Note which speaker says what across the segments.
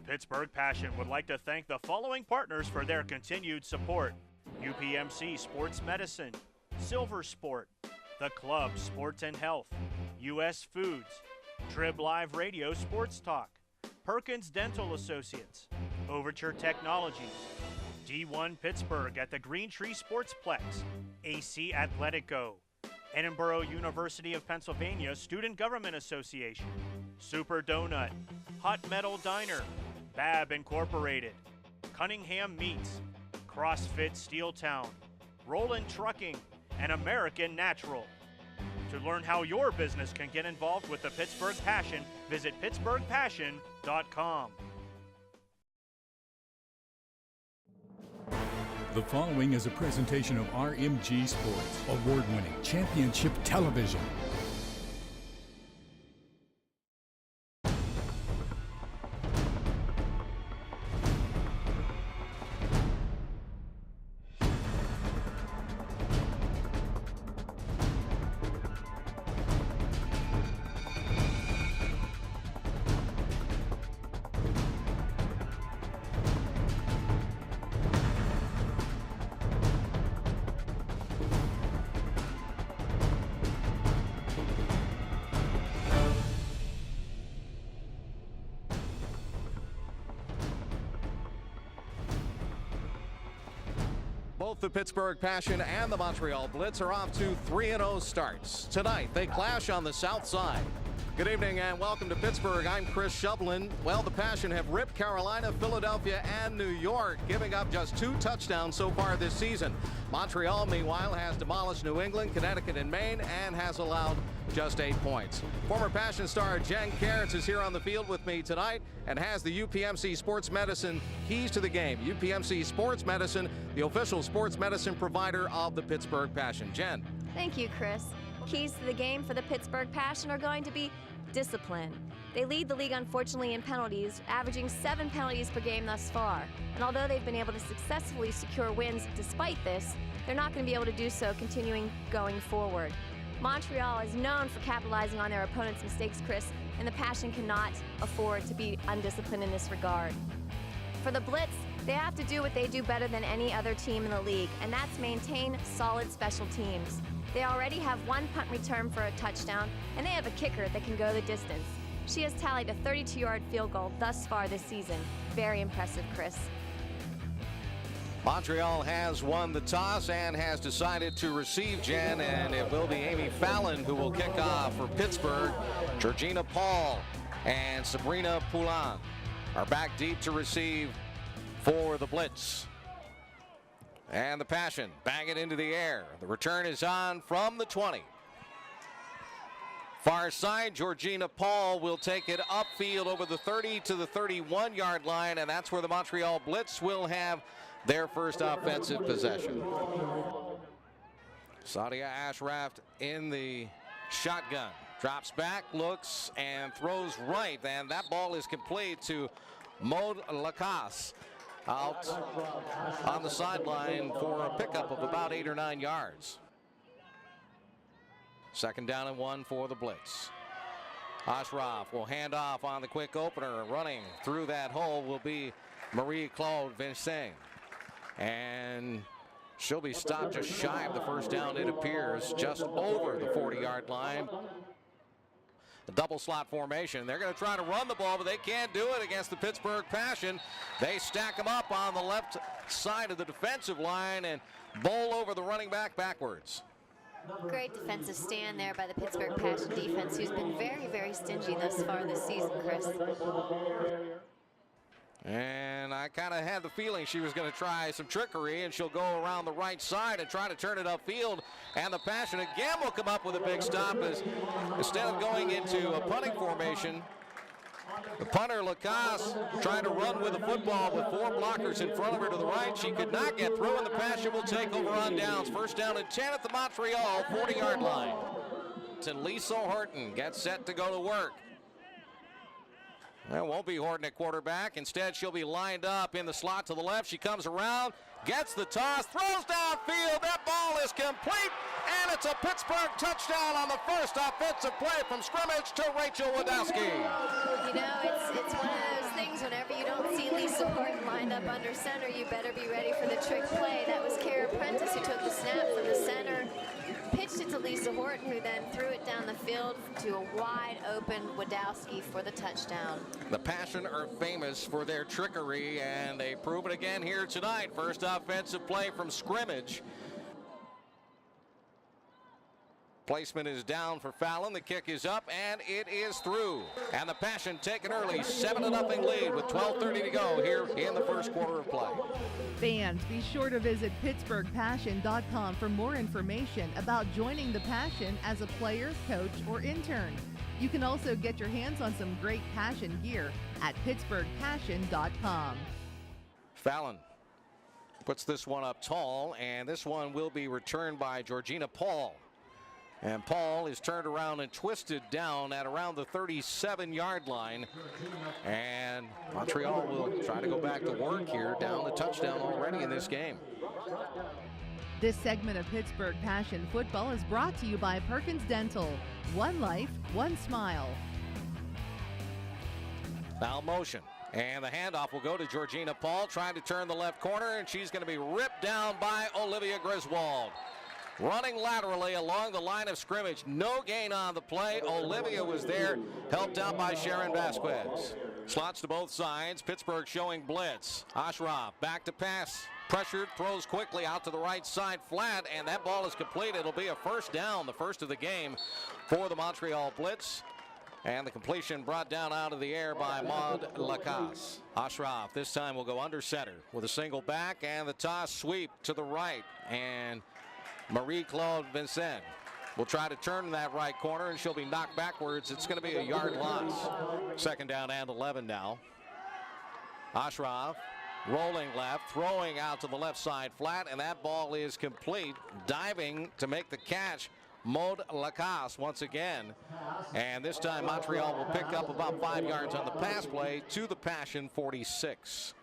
Speaker 1: The Pittsburgh Passion would like to thank the following partners for their continued support: UPMC Sports Medicine, Silver Sport, The Club Sports and Health, U.S. Foods, Trib Live Radio Sports Talk, Perkins Dental Associates, Overture Technologies, D1 Pittsburgh at the Green Tree Sportsplex, AC Athletico, Edinboro University of Pennsylvania Student Government Association, Super Donut, Hot Metal Diner, Bab Incorporated, Cunningham Meats, CrossFit Steeltown, Roland Trucking, and American Natural. To learn how your business can get involved with the Pittsburgh Passion, visit pittsburghpassion.com.
Speaker 2: The following is a presentation of RMG Sports, award-winning championship television.
Speaker 3: Both the Pittsburgh Passion and the Montreal Blitz are off to 3-0 starts. Tonight, they clash on the south side. Good evening and welcome to Pittsburgh. I'm Chris Shovlin. Well, the Passion have ripped Carolina, Philadelphia, and New York, giving up just 2 touchdowns so far this season. Montreal, meanwhile, has demolished New England, Connecticut, and Maine, and has allowed just 8 points. Former Passion star Jen Cairns is here on the field with me tonight and has the UPMC Sports Medicine keys to the game. UPMC Sports Medicine, the official sports medicine provider of the Pittsburgh Passion. Jen.
Speaker 4: Thank you, Chris. Keys to the game for the Pittsburgh Passion are going to be discipline. They lead the league, unfortunately, in penalties, averaging 7 penalties per game thus far. And although they've been able to successfully secure wins despite this, they're not going to be able to do so continuing going forward. Montreal is known for capitalizing on their opponents' mistakes, Chris, and the Passion cannot afford to be undisciplined in this regard. For the Blitz, they have to do what they do better than any other team in the league, and that's maintain solid special teams. They already have 1 punt return for a touchdown, and they have a kicker that can go the distance. She has tallied a 32-yard field goal thus far this season. Very impressive, Chris.
Speaker 3: Montreal has won the toss and has decided to receive, Jen, and it will be Amy Fallon who will kick off for Pittsburgh. Georgina Paul and Sabrina Poulin are back deep to receive for the Blitz. And the Passion bang it into the air. The return is on from the 20. Far side, Georgina Paul will take it upfield over the 30 to the 31-yard line, and that's where the Montreal Blitz will have their first offensive possession. Sadia Ashraf in the shotgun. Drops back, looks, and throws right, and that ball is complete to Maud Lacasse out on the sideline for a pickup of about 8 or 9 yards. Second down and 1 for the Blitz. Ashraf will hand off on the quick opener. Running through that hole will be Marie-Claude Vincent. And she'll be stopped just shy of the first down, it appears, just over the 40-yard line. A double slot formation. They're going to try to run the ball, but they can't do it against the Pittsburgh Passion. They stack them up on the left side of the defensive line and bowl over the running back backwards.
Speaker 4: Great defensive stand there by the Pittsburgh Passion defense, who's been very, very stingy thus far this season, Chris.
Speaker 3: And I kind of had the feeling she was going to try some trickery, and she'll go around the right side and try to turn it upfield. And the Passion again will come up with a big stop as instead of going into a punting formation, the punter, Lacasse, trying to run with the football with 4 blockers in front of her to the right. She could not get through, and the Passion will take over on downs. First down and 10 at the Montreal 40-yard line. And Lisa Horton gets set to go to work. That won't be Horton at quarterback. Instead, she'll be lined up in the slot to the left. She comes around, gets the toss, throws downfield. That ball is complete and it's a Pittsburgh touchdown on the first offensive play from scrimmage to Rachel Wadowski.
Speaker 4: You know, it's one of those things, whenever you don't see Lisa Horton lined up under center, you better be ready for the trick play. That was Kara Prentice who took the snap from the center, pitched it to Lisa Horton, who then threw it down the field to a wide open Wadowski for the touchdown.
Speaker 3: The Passion are famous for their trickery, and they prove it again here tonight. First offensive play from scrimmage. Placement is down for Fallon. The kick is up, and it is through. And the Passion take an early 7-0 lead with 12:30 to go here in the first quarter of play.
Speaker 5: Fans, be sure to visit PittsburghPassion.com for more information about joining the Passion as a player, coach, or intern. You can also get your hands on some great Passion gear at PittsburghPassion.com.
Speaker 3: Fallon puts this one up tall, and this one will be returned by Georgina Paul. And Paul is turned around and twisted down at around the 37-yard line. And Montreal will try to go back to work here, down the touchdown already in this game.
Speaker 5: This segment of Pittsburgh Passion Football is brought to you by Perkins Dental. One life, one smile.
Speaker 3: Foul motion. And the handoff will go to Georgina Paul, trying to turn the left corner, and she's going to be ripped down by Olivia Griswold. Running laterally along the line of scrimmage. No gain on the play. Olivia was there, helped out by Sharon Vasquez. Slots to both sides. Pittsburgh showing blitz. Ashraf back to pass. Pressured, throws quickly out to the right side flat, and that ball is complete. It'll be a first down, the first of the game for the Montreal Blitz. And the completion brought down out of the air by Maud Lacasse. Ashraf this time will go under center with a single back, and the toss sweep to the right. And Marie-Claude Vincent will try to turn that right corner, and she'll be knocked backwards. It's going to be a yard loss. Second down and 11 now. Ashraf rolling left, throwing out to the left side flat, and that ball is complete. Diving to make the catch, Maud Lacasse once again. And this time Montreal will pick up about 5 yards on the pass play to the Passion 46.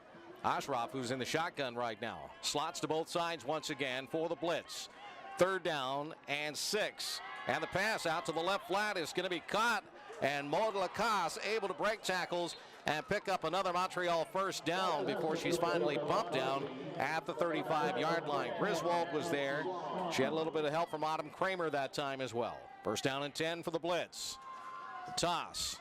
Speaker 3: Ashraf, who's in the shotgun right now, slots to both sides once again for the blitz. Third down and 6. And the pass out to the left flat is going to be caught. And Maud Lacasse able to break tackles and pick up another Montreal first down before she's finally bumped down at the 35-yard line. Griswold was there. She had a little bit of help from Autumn Kramer that time as well. First down and 10 for the blitz. The toss.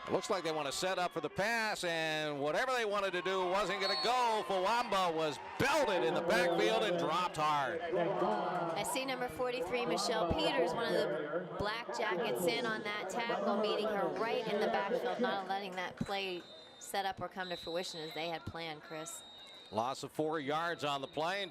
Speaker 3: It looks like they want to set up for the pass, and whatever they wanted to do wasn't going to go. Fawamba was belted in the backfield and dropped hard.
Speaker 4: I see number 43, Michelle Peters, one of the Black Jackets, in on that tackle, meeting her right in the backfield, not letting that play set up or come to fruition as they had planned, Chris.
Speaker 3: Loss of 4 yards on the play.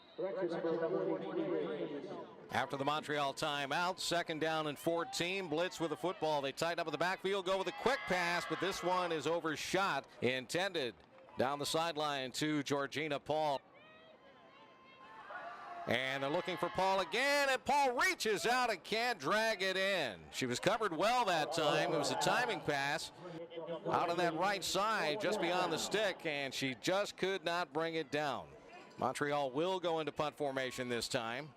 Speaker 3: After the Montreal timeout, second down and 14. Blitz with the football. They tighten up in the backfield, go with a quick pass, but this one is overshot. Intended down the sideline to Georgina Paul. And they're looking for Paul again, and Paul reaches out and can't drag it in. She was covered well that time. It was a timing pass out on that right side, just beyond the stick, and she just could not bring it down. Montreal will go into punt formation this time.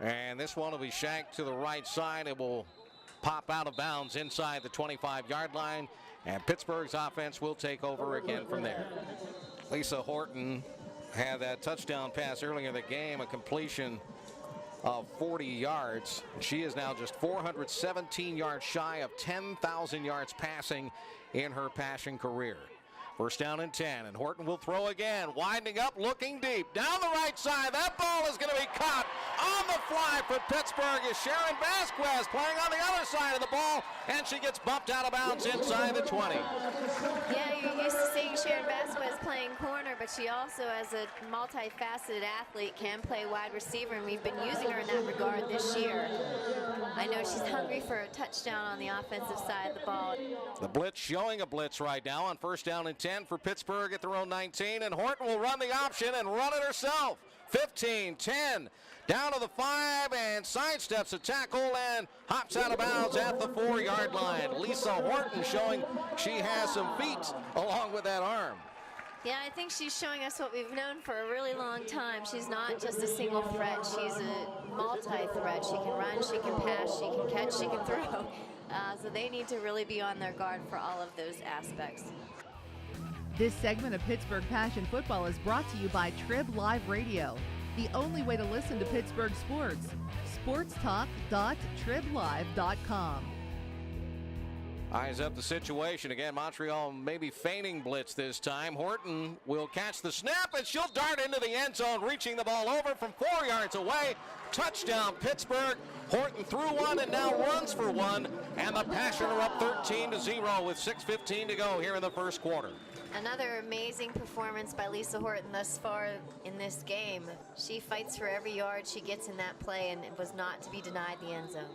Speaker 3: And this one will be shanked to the right side. It will pop out of bounds inside the 25-yard line, and Pittsburgh's offense will take over again from there. Lisa Horton had that touchdown pass earlier in the game, a completion of 40 yards. She is now just 417 yards shy of 10,000 yards passing in her Passion career. First down and 10, and Horton will throw again, winding up, looking deep, down the right side. That ball is going to be caught on the fly for Pittsburgh is Sharon Vasquez playing on the other side of the ball, and she gets bumped out of bounds inside the 20.
Speaker 4: Yeah, you're used to seeing Sharon Vasquez playing corner, but she also, as a multifaceted athlete, can play wide receiver, and we've been using her in that regard this year. I know she's hungry for a touchdown on the offensive side of the ball.
Speaker 3: The blitz showing a blitz right now on first down and 10 for Pittsburgh at their own 19, and Horton will run the option and run it herself. 15, 10, down to the 5, and sidesteps a tackle and hops out of bounds at the 4-yard line. Lisa Horton showing she has some feet along with that arm.
Speaker 4: Yeah, I think she's showing us what we've known for a really long time. She's not just a single threat. She's a multi-threat. She can run, she can pass, she can catch, she can throw. So they need to really be on their guard for all of those aspects.
Speaker 5: This segment of Pittsburgh Passion Football is brought to you by Trib Live Radio, the only way to listen to Pittsburgh sports. sportstalk.triblive.com.
Speaker 3: Eyes up the situation. Again, Montreal maybe feigning blitz this time. Horton will catch the snap, and she'll dart into the end zone, reaching the ball over from 4 yards away. Touchdown, Pittsburgh. Horton threw one and now runs for one, and the Passion are up 13-0 with 6:15 to go here in the first quarter.
Speaker 4: Another amazing performance by Lisa Horton thus far in this game. She fights for every yard she gets in that play, and it was not to be denied the end zone.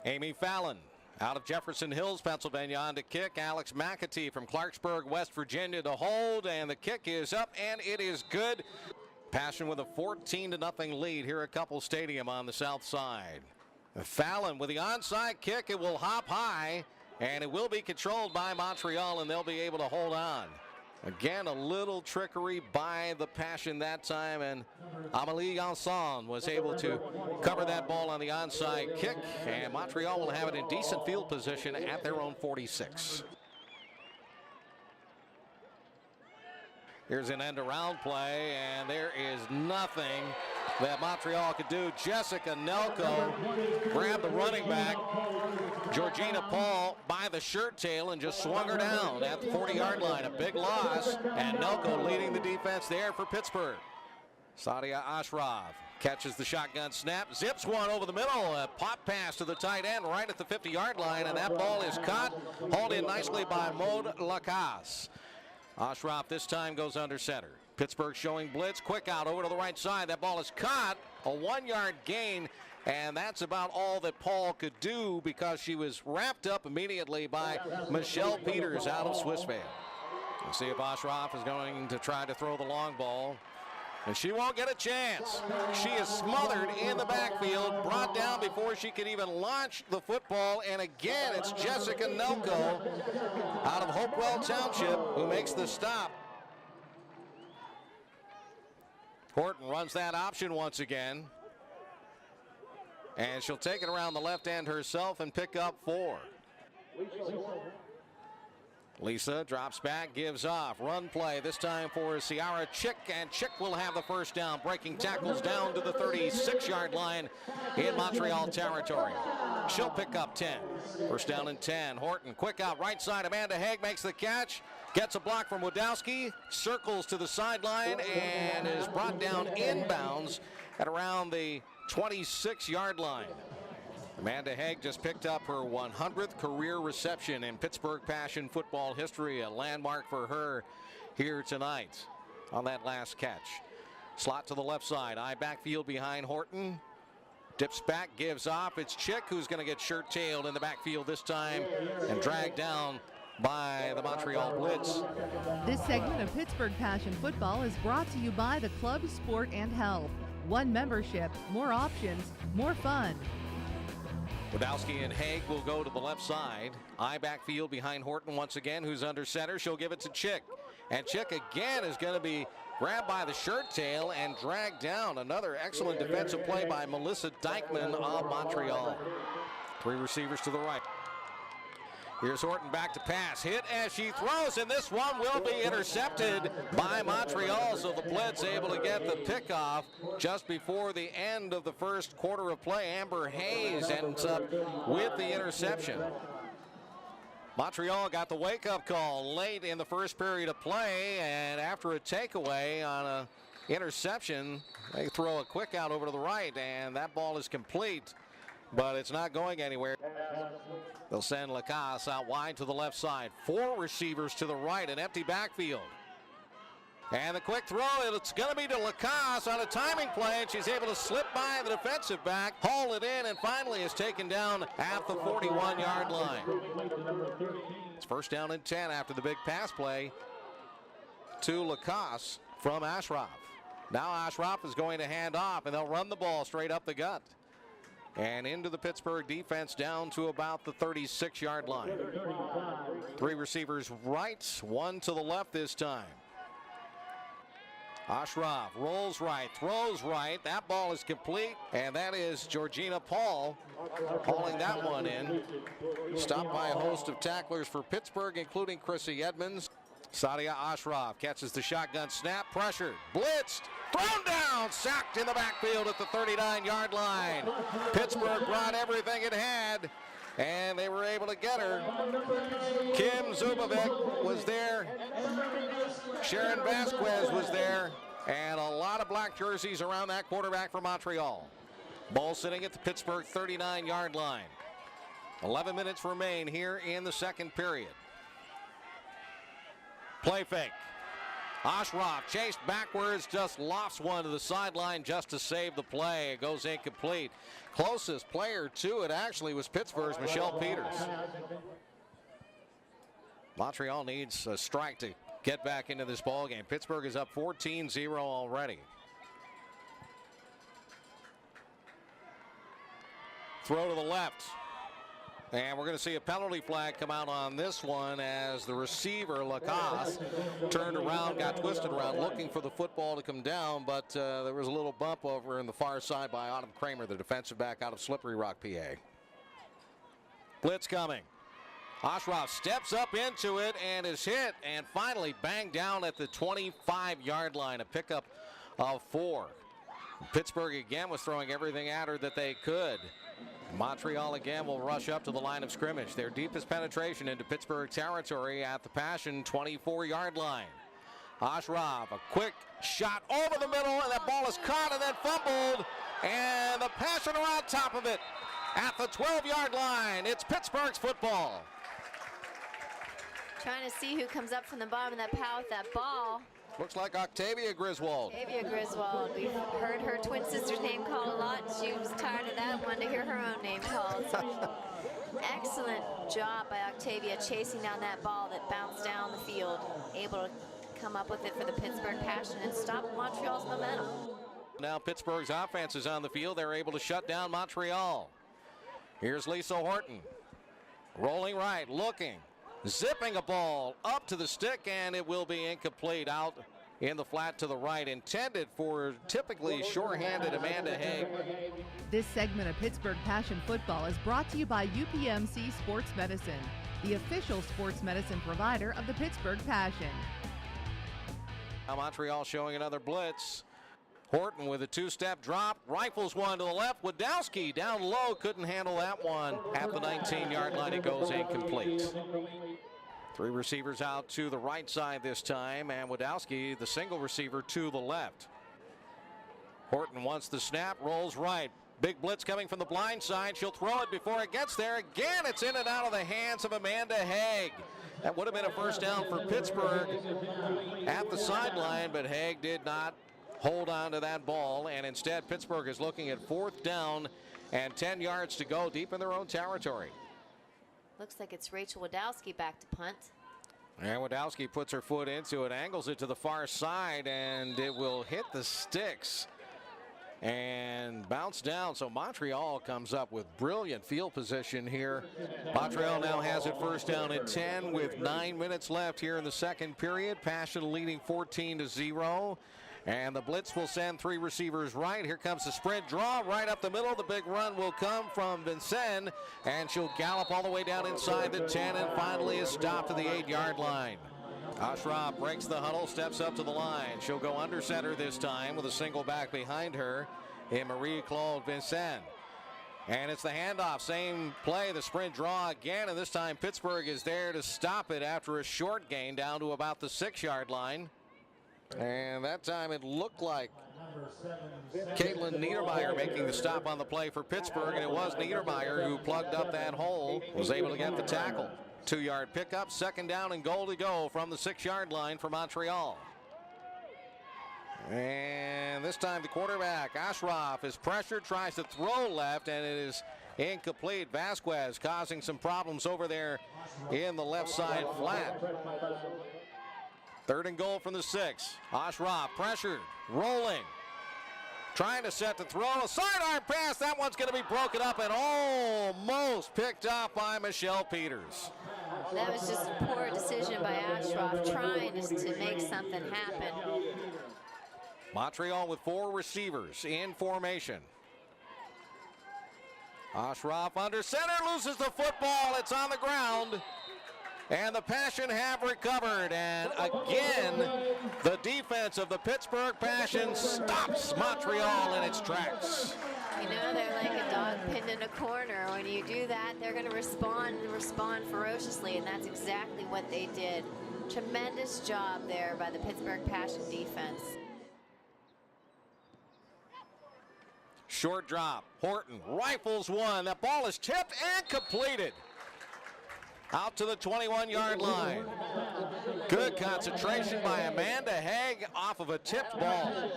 Speaker 3: Amy Fallon out of Jefferson Hills, Pennsylvania, on to kick. Alex McAtee from Clarksburg, West Virginia to hold, and the kick is up, and it is good. Passion with a 14-0 lead here at Couple Stadium on the south side. Fallon with the onside kick. It will hop high, and it will be controlled by Montreal, and they'll be able to hold on. Again, a little trickery by the Passion that time, and Amélie Janson was able to cover that ball on the onside kick, and Montreal will have it in decent field position at their own 46. Here's an end-around play, and there is nothing that Montreal could do. Jessica Nelko grabbed the running back, Georgina Paul, by the shirt tail and just swung her down at the 40-yard line. A big loss, and Nelko leading the defense there for Pittsburgh. Sadia Ashraf catches the shotgun snap, zips one over the middle, a pop pass to the tight end right at the 50-yard line, and that ball is caught, hauled in nicely by Maud Lacasse. Ashraf this time goes under center. Pittsburgh showing blitz, quick out over to the right side. That ball is caught, a 1-yard gain, and that's about all that Paul could do because she was wrapped up immediately by Michelle Peters out of Swissvale. We'll see if Ashraf is going to try to throw the long ball, and she won't get a chance. She is smothered in the backfield, brought down before she could even launch the football, and again it's Jessica Nelko out of Hopewell Township who makes the stop. Horton runs that option once again, and she'll take it around the left end herself and pick up 4. Lisa drops back, gives off. Run play this time for Ciara Chick, and Chick will have the first down, breaking tackles down to the 36-yard line in Montreal territory. She'll pick up 10. First down and 10. Horton quick out right side. Amanda Haig makes the catch, gets a block from Wadowski, circles to the sideline, and is brought down inbounds at around the 26-yard line. Amanda Haig just picked up her 100th career reception in Pittsburgh Passion football history, a landmark for her here tonight on that last catch. Slot to the left side, eye backfield behind Horton. Dips back, gives off. It's Chick who's going to get shirt-tailed in the backfield this time and dragged down by the Montreal Blitz.
Speaker 5: This segment of Pittsburgh Passion Football is brought to you by the Club Sport and Health. One membership, more options, more fun.
Speaker 3: Wadowski and Haig will go to the left side. Eye backfield behind Horton once again, who's under center. She'll give it to Chick. And Chick again is going to be grabbed by the shirt tail and dragged down. Another excellent defensive play by Melissa Dykeman of Montreal. 3 receivers to the right. Here's Horton back to pass. Hit as she throws, and this one will be intercepted by Montreal. So the Blitz able to get the pickoff just before the end of the first quarter of play. Amber Hayes ends up with the interception. Montreal got the wake-up call late in the first period of play, and after a takeaway on an interception, they throw a quick out over to the right, and that ball is complete, but it's not going anywhere. They'll send Lacasse out wide to the left side. 4 receivers to the right, an empty backfield. And the quick throw, it's going to be to Lacasse on a timing play, and she's able to slip by the defensive back, haul it in, and finally is taken down at the 41-yard line. It's first down and 10 after the big pass play to Lacasse from Ashraf. Now Ashraf is going to hand off, and they'll run the ball straight up the gut. And into the Pittsburgh defense down to about the 36-yard line. 3 receivers right, 1 to the left this time. Ashraf rolls right, throws right. That ball is complete, and that is Georgina Paul hauling that one in. Stopped by a host of tacklers for Pittsburgh, including Chrissy Edmonds. Sadia Ashraf catches the shotgun snap, pressured, blitzed, thrown down, sacked in the backfield at the 39-yard line. Pittsburgh brought everything it had, and they were able to get her. Kim Zubovic was there. Sharon Vasquez was there. And a lot of black jerseys around that quarterback for Montreal. Ball sitting at the Pittsburgh 39-yard line. 11 minutes remain here in the second period. Play fake. Ashraf chased backwards, just lofts one to the sideline just to save the play. It goes incomplete. Closest player to it actually was Pittsburgh's Michelle Peters. Montreal needs a strike to get back into this ball game. Pittsburgh is up 14-0 already. Throw to the left. And we're going to see a penalty flag come out on this one as the receiver, Lacasse, turned around, got twisted around, looking for the football to come down, but there was a little bump over in the far side by Autumn Kramer, the defensive back out of Slippery Rock, PA. Blitz coming. Ashraf steps up into it and is hit and finally banged down at the 25-yard line, a pickup of 4. Pittsburgh again was throwing everything at her that they could. Montreal again will rush up to the line of scrimmage. Their deepest penetration into Pittsburgh territory at the Passion 24-yard line. Ashraf, a quick shot over the middle, and that ball is caught and then fumbled. And the Passion are on top of it at the 12-yard line. It's Pittsburgh's football.
Speaker 4: Trying to see who comes up from the bottom of that pile with that ball.
Speaker 3: Looks like Octavia Griswold.
Speaker 4: Octavia Griswold. We've heard her twin sister's name called a lot. She was tired of that, wanted to hear her own name called. So excellent job by Octavia chasing down that ball that bounced down the field. Able to come up with it for the Pittsburgh Passion and stop Montreal's momentum.
Speaker 3: Now Pittsburgh's offense is on the field. They're able to shut down Montreal. Here's Lisa Horton. Rolling right, looking. Zipping a ball up to the stick, and it will be incomplete out in the flat to the right, intended for typically sure-handed Amanda Haig.
Speaker 5: This segment of Pittsburgh Passion Football is brought to you by UPMC Sports Medicine, the official sports medicine provider of the Pittsburgh Passion.
Speaker 3: Now Montreal showing another blitz. Horton with a two-step drop, rifles one to the left. Wadowski down low, couldn't handle that one. At the 19-yard line, it goes incomplete. 3 receivers out to the right side this time, and Wadowski, the single receiver, to the left. Horton wants the snap, rolls right. Big blitz coming from the blind side. She'll throw it before it gets there. Again, it's in and out of the hands of Amanda Haig. That would have been a first down for Pittsburgh at the sideline, but Haig did not hold on to that ball, and instead Pittsburgh is looking at 4th down and 10 yards to go deep in their own territory.
Speaker 4: Looks like it's Rachel Wadowski back to punt.
Speaker 3: And Wadowski puts her foot into it, angles it to the far side, and it will hit the sticks and bounce down. So Montreal comes up with brilliant field position here. Montreal now has it first down and 10 with 9 minutes left here in the second period. Passion leading 14-0. And the blitz will send 3 receivers right. Here comes the sprint draw right up the middle. The big run will come from Vincennes, and she'll gallop all the way down inside the 10 and finally is stopped to the 8-yard line. Ashraf breaks the huddle, steps up to the line. She'll go under center this time with a single back behind her in Marie-Claude Vincennes. And it's the handoff, same play, the sprint draw again, and this time Pittsburgh is there to stop it after a short gain down to about the 6-yard line. And that time it looked like Caitlin Niedermeyer making the stop on the play for Pittsburgh, and it was Niedermeyer who plugged up that hole, was able to get the tackle. 2-yard pickup, 2nd down and goal to go from the 6-yard line for Montreal. And this time the quarterback, Ashraf, is pressured, tries to throw left, and it is incomplete. Vasquez causing some problems over there in the left side flat. 3rd and goal from the 6. Ashraf pressured, rolling, trying to set the throw. A sidearm pass. That one's going to be broken up and almost picked up by Michelle Peters.
Speaker 4: That was just a poor decision by Ashraf, trying to make something happen.
Speaker 3: Montreal with 4 receivers in formation. Ashraf under center, loses the football. It's on the ground. And the Passion have recovered. And again, the defense of the Pittsburgh Passion stops Montreal in its tracks.
Speaker 4: You know, they're like a dog pinned in a corner. When you do that, they're going to respond ferociously, and that's exactly what they did. Tremendous job there by the Pittsburgh Passion defense.
Speaker 3: Short drop. Horton rifles one. That ball is tipped and completed. Out to the 21-yard line. Good concentration by Amanda Haig off of a tipped ball.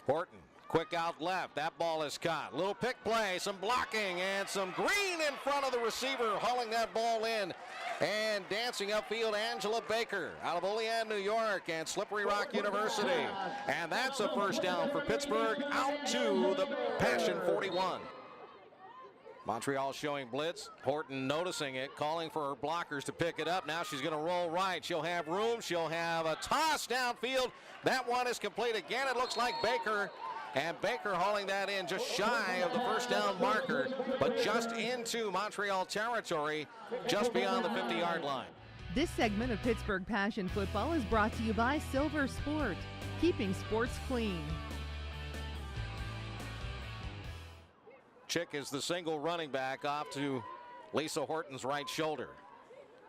Speaker 3: Horton, quick out left. That ball is caught. Little pick play, some blocking, and some green in front of the receiver, hauling that ball in. And dancing upfield, Angela Baker out of Olean, New York, and Slippery Rock University. And that's a first down for Pittsburgh, out to the Passion 41. Montreal showing blitz. Horton noticing it, calling for her blockers to pick it up. Now she's going to roll right. She'll have room. She'll have a toss downfield. That one is complete again. It looks like Baker. And Baker hauling that in just shy of the first down marker, but just into Montreal territory, just beyond the 50-yard line.
Speaker 5: This segment of Pittsburgh Passion Football is brought to you by Silver Sport, keeping sports clean.
Speaker 3: Chick is the single running back off to Lisa Horton's right shoulder.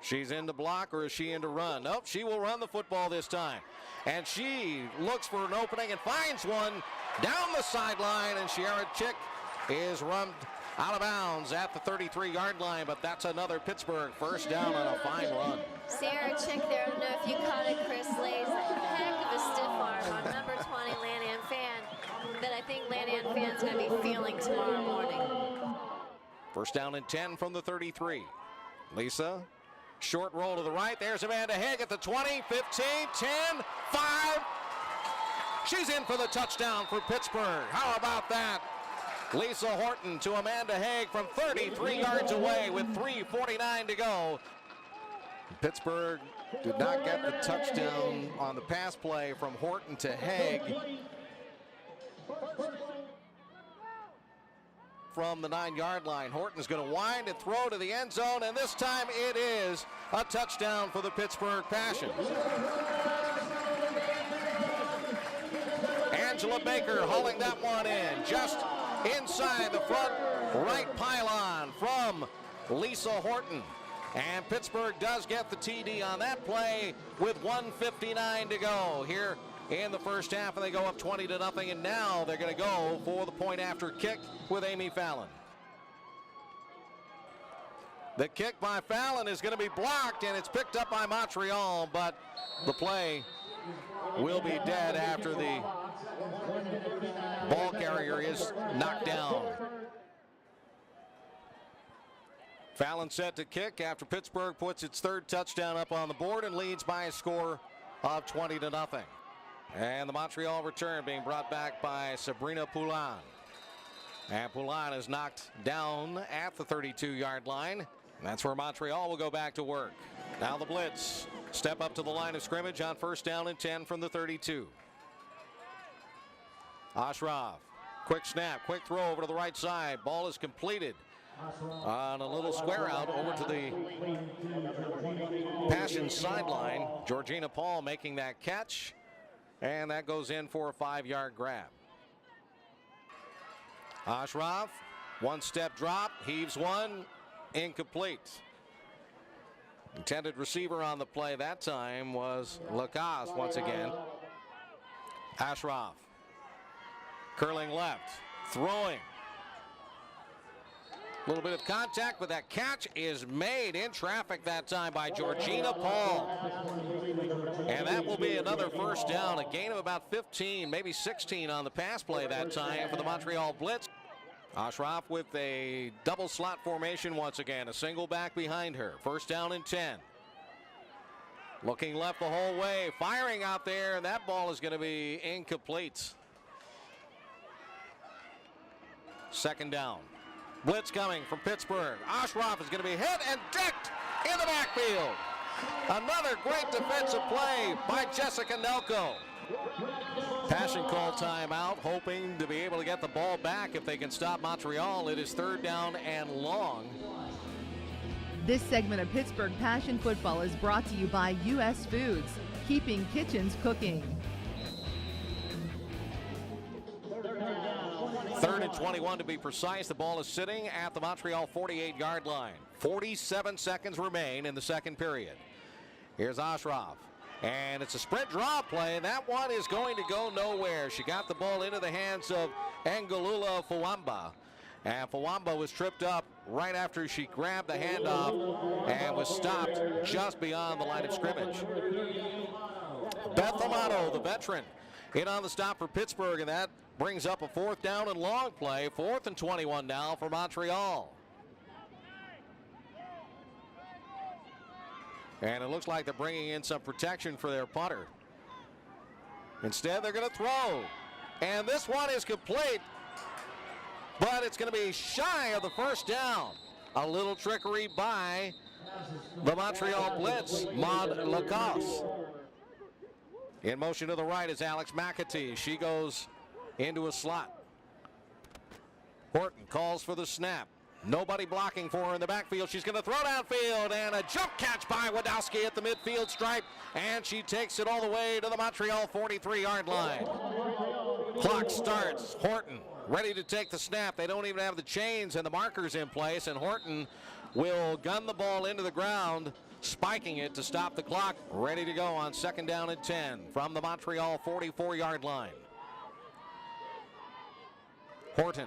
Speaker 3: She's in to block, or is she in to run? Nope, she will run the football this time. And she looks for an opening and finds one down the sideline, and Sierra Chick is run out of bounds at the 33-yard line, but that's another Pittsburgh first down on a fine run.
Speaker 4: Sierra Chick there, I don't know if you caught it, Chris, lays a heck of a stiff arm on number 20, Lannan Fan, that I think Lannan Fan's going to be feeling tomorrow morning.
Speaker 3: First down and 10 from the 33. Lisa, short roll to the right. There's Amanda Haig at the 20, 15, 10, 5. She's in for the touchdown for Pittsburgh. How about that? Lisa Horton to Amanda Haig from 33 yards away with 3:49 to go. Pittsburgh did not get the touchdown on the pass play from Horton to Haig. From the 9-yard line, Horton's going to wind and throw to the end zone, and this time it is a touchdown for the Pittsburgh Passion. Angela Baker hauling that one in just inside the front right pylon from Lisa Horton. And Pittsburgh does get the TD on that play with 1:59 to go here in the first half, and they go up 20-0, and now they're going to go for the point after kick with Amy Fallon. The kick by Fallon is going to be blocked, and it's picked up by Montreal, but the play will be dead after the ball carrier is knocked down. Fallon set to kick after Pittsburgh puts its third touchdown up on the board and leads by a score of 20-0. And the Montreal return being brought back by Sabrina Poulin. And Poulin is knocked down at the 32-yard line. And that's where Montreal will go back to work. Now the Blitz step up to the line of scrimmage on first down and 10 from the 32. Ashraf, quick snap, quick throw over to the right side. Ball is completed on a little square out over to the Passion sideline. Georgina Paul making that catch. And that goes in for a 5-yard grab. Ashraf, one-step drop, heaves one, incomplete. Intended receiver on the play that time was Lacasse once again. Ashraf, curling left, throwing. A little bit of contact, but that catch is made in traffic that time by Georgina Paul. And that will be another first down, a gain of about 15, maybe 16 on the pass play that time for the Montreal Blitz. Ashraf with a double slot formation once again, a single back behind her. First down and 10. Looking left the whole way, firing out there, and that ball is going to be incomplete. Second down. Blitz coming from Pittsburgh. Ashraf is going to be hit and decked in the backfield. Another great defensive play by Jessica Nelko. Passion call timeout, hoping to be able to get the ball back if they can stop Montreal. It is 3rd down and long.
Speaker 5: This segment of Pittsburgh Passion Football is brought to you by U.S. Foods, keeping kitchens cooking.
Speaker 3: 3rd and 21 to be precise. The ball is sitting at the Montreal 48-yard line. 47 seconds remain in the second period. Here's Ashraf. And it's a sprint draw play. That one is going to go nowhere. She got the ball into the hands of Angalula Fawamba. And Fawamba was tripped up right after she grabbed the handoff and was stopped just beyond the line of scrimmage. Beth Amato, the veteran, in on the stop for Pittsburgh, and that brings up a 4th down and long play. 4th and 21 now for Montreal. And it looks like they're bringing in some protection for their punter. Instead, they're going to throw. And this one is complete, but it's going to be shy of the 1st down. A little trickery by the Montreal Blitz, Maud Lacoste. In motion to the right is Alex McAtee. She goes into a slot. Horton calls for the snap. Nobody blocking for her in the backfield. She's going to throw downfield, and a jump catch by Wadowski at the midfield stripe, and she takes it all the way to the Montreal 43-yard line. Clock starts. Horton ready to take the snap. They don't even have the chains and the markers in place, and Horton will gun the ball into the ground, spiking it to stop the clock. Ready to go on 2nd down and 10 from the Montreal 44-yard line. Horton.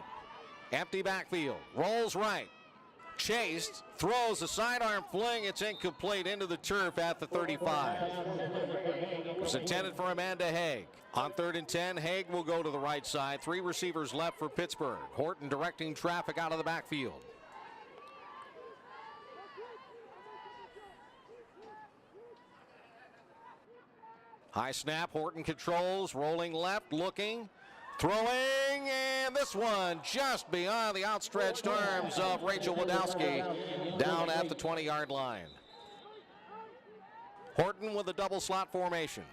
Speaker 3: Empty backfield, rolls right, chased, throws a sidearm fling. It's incomplete into the turf at the 35. It was intended for Amanda Haig. On 3rd and 10, Haig will go to the right side. 3 receivers left for Pittsburgh. Horton directing traffic out of the backfield. High snap, Horton controls, rolling left, looking. Throwing, and this one just beyond the outstretched arms of Rachel Wadowski down at the 20-yard line. Horton with a double slot formation.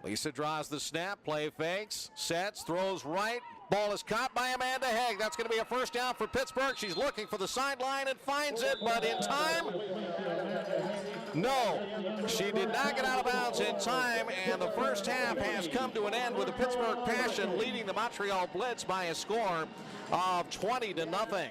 Speaker 3: Lisa draws the snap, play fakes, sets, throws right. Ball is caught by Amanda Haig. That's going to be a 1st down for Pittsburgh. She's looking for the sideline and finds it, but in time? No, she did not get out of bounds in time, and the first half has come to an end with the Pittsburgh Passion leading the Montreal Blitz by a score of 20-0.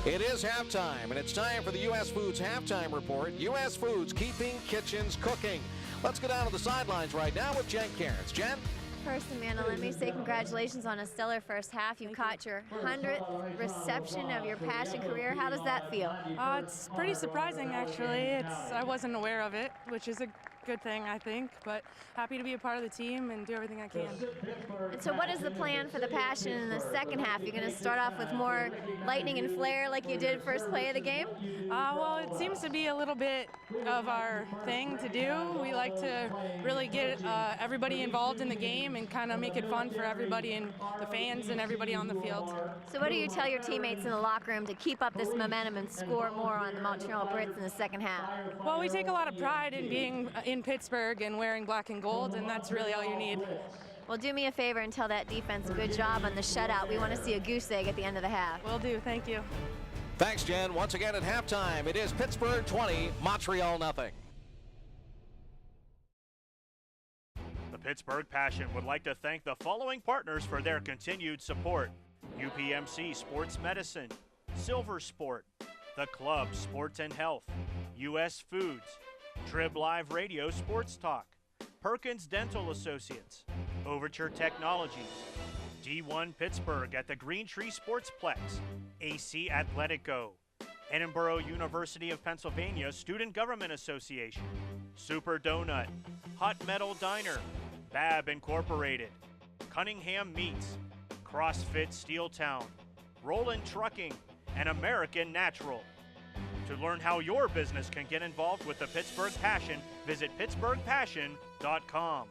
Speaker 3: It is halftime, and it's time for the U.S. Foods halftime report. U.S. Foods, keeping kitchens cooking. Let's go down to the sidelines right now with Jen Cairns. Jen?
Speaker 4: First, Amanda, let me say congratulations on a stellar first half. You caught your 100th reception of your Passion career. How does that feel?
Speaker 6: It's pretty surprising, actually. I wasn't aware of it, which is a good thing, I think, but happy to be a part of the team and do everything I can.
Speaker 4: And so what is the plan for the Passion in the second half? You're going to start off with more lightning and flair like you did first play of the game?
Speaker 6: Well, it seems to be a little bit of our thing to do. We like to really get everybody involved in the game and kind of make it fun for everybody and the fans and everybody on the field.
Speaker 4: So what do you tell your teammates in the locker room to keep up this momentum and score more on the Montreal Blitz in the second half?
Speaker 6: Well, we take a lot of pride in being in Pittsburgh and wearing black and gold, and that's really all you need.
Speaker 4: Well, do me a favor and tell that defense good job on the shutout. We want to see a goose egg at the end of the half.
Speaker 6: Will do. Thank you.
Speaker 3: Thanks, Jen. Once again at halftime, it is Pittsburgh 20, Montreal nothing.
Speaker 1: The Pittsburgh Passion would like to thank the following partners for their continued support: UPMC Sports Medicine, Silver Sport, The Club Sports and Health, U.S. Foods, Trib Live Radio Sports Talk, Perkins Dental Associates, Overture Technologies, D1 Pittsburgh at the Green Tree Sportsplex, AC Athletico, Edinboro University of Pennsylvania Student Government Association, Super Donut, Hot Metal Diner, Bab Incorporated, Cunningham Meats, CrossFit Steeltown, Roland Trucking, and American Natural. To learn how your business can get involved with the Pittsburgh Passion, visit pittsburghpassion.com.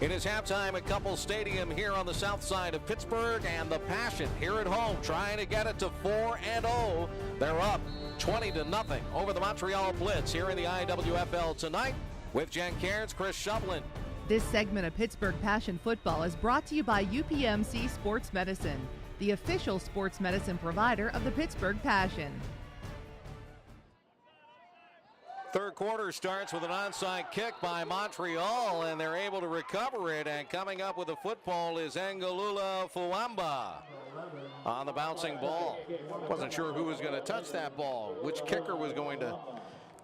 Speaker 3: It is halftime at Couple Stadium here on the south side of Pittsburgh, and the Passion here at home trying to get it to 4-0. They're up 20-0 over the Montreal Blitz here in the IWFL tonight with Jen Cairns, Chris Shovlin.
Speaker 5: This segment of Pittsburgh Passion Football is brought to you by UPMC Sports Medicine, the official sports medicine provider of the Pittsburgh Passion.
Speaker 3: Third quarter starts with an onside kick by Montreal, and they're able to recover it. And coming up with the football is Engalula Fuamba on the bouncing ball. Wasn't sure who was going to touch that ball, which kicker was going to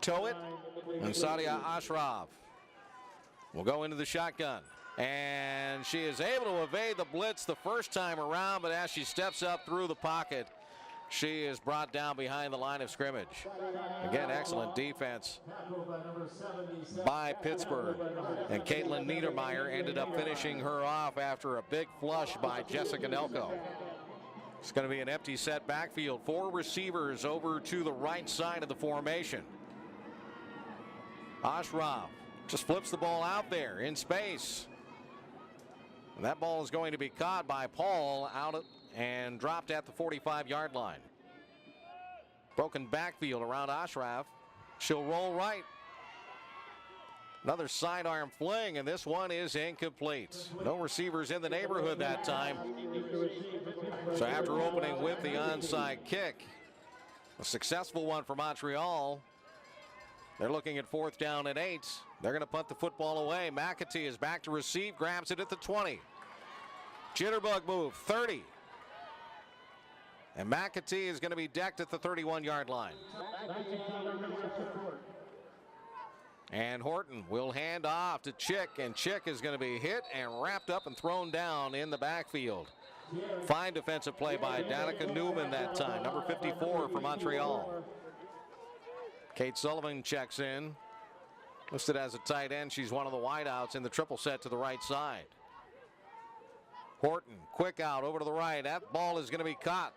Speaker 3: tow it. And Sadia Ashraf will go into the shotgun. And she is able to evade the blitz the first time around, but as she steps up through the pocket, she is brought down behind the line of scrimmage. Again, excellent defense by Pittsburgh. And Caitlin Niedermeyer ended up finishing her off after a big flush by Jessica Nelko. It's going to be an empty set backfield. 4 receivers over to the right side of the formation. Ashraf just flips the ball out there in space. And that ball is going to be caught by Paul out and dropped at the 45-yard line. Broken backfield around Ashraf. She'll roll right. Another sidearm fling, and this one is incomplete. No receivers in the neighborhood that time. So after opening with the onside kick, a successful one for Montreal. They're looking at 4th down and 8. They're going to punt the football away. McAtee is back to receive, grabs it at the 20. Jitterbug move, 30. And McAtee is going to be decked at the 31-yard line. And Horton will hand off to Chick, and Chick is going to be hit and wrapped up and thrown down in the backfield. Fine defensive play by Danica Newman that time, number 54 for Montreal. Kate Sullivan checks in. Listed as a tight end. She's one of the wideouts in the triple set to the right side. Horton, quick out over to the right. That ball is going to be caught.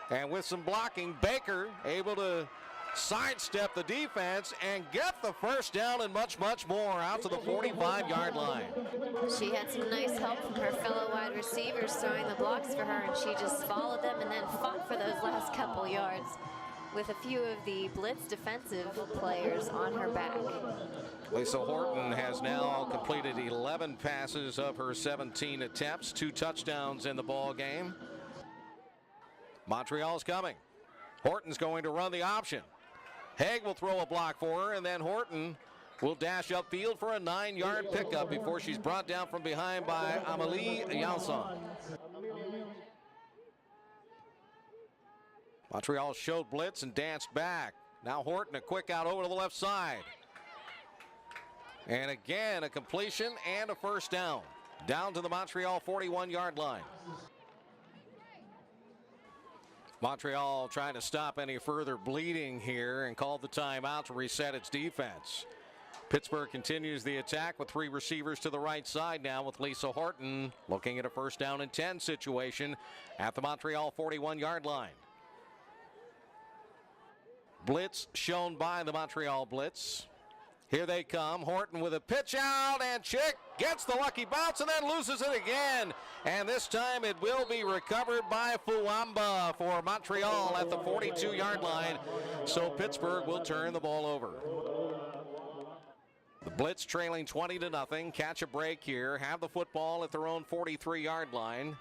Speaker 3: And with some blocking, Baker able to sidestep the defense and get the first down and much, much more out to the 45-yard line.
Speaker 4: She had some nice help from her fellow wide receivers throwing the blocks for her, and she just followed them and then fought for those last couple yards with a few of the Blitz defensive players on her back.
Speaker 3: Lisa Horton has now completed 11 passes of her 17 attempts, 2 touchdowns in the ball game. Montreal's coming. Horton's going to run the option. Haig will throw a block for her, and then Horton will dash upfield for a 9-yard pickup before she's brought down from behind by Amelie Janssen. Montreal showed blitz and danced back. Now Horton, a quick out over to the left side. And again, a completion and a first down. Down to the Montreal 41-yard line. Montreal trying to stop any further bleeding here and called the timeout to reset its defense. Pittsburgh continues the attack with 3 receivers to the right side now with Lisa Horton looking at a 1st down and 10 situation at the Montreal 41-yard line. Blitz shown by the Montreal Blitz. Here they come. Horton with a pitch out, and Chick gets the lucky bounce and then loses it again. And this time it will be recovered by Fuamba for Montreal at the 42-yard line. So Pittsburgh will turn the ball over. The Blitz trailing 20-0. Catch a break here. Have the football at their own 43-yard line.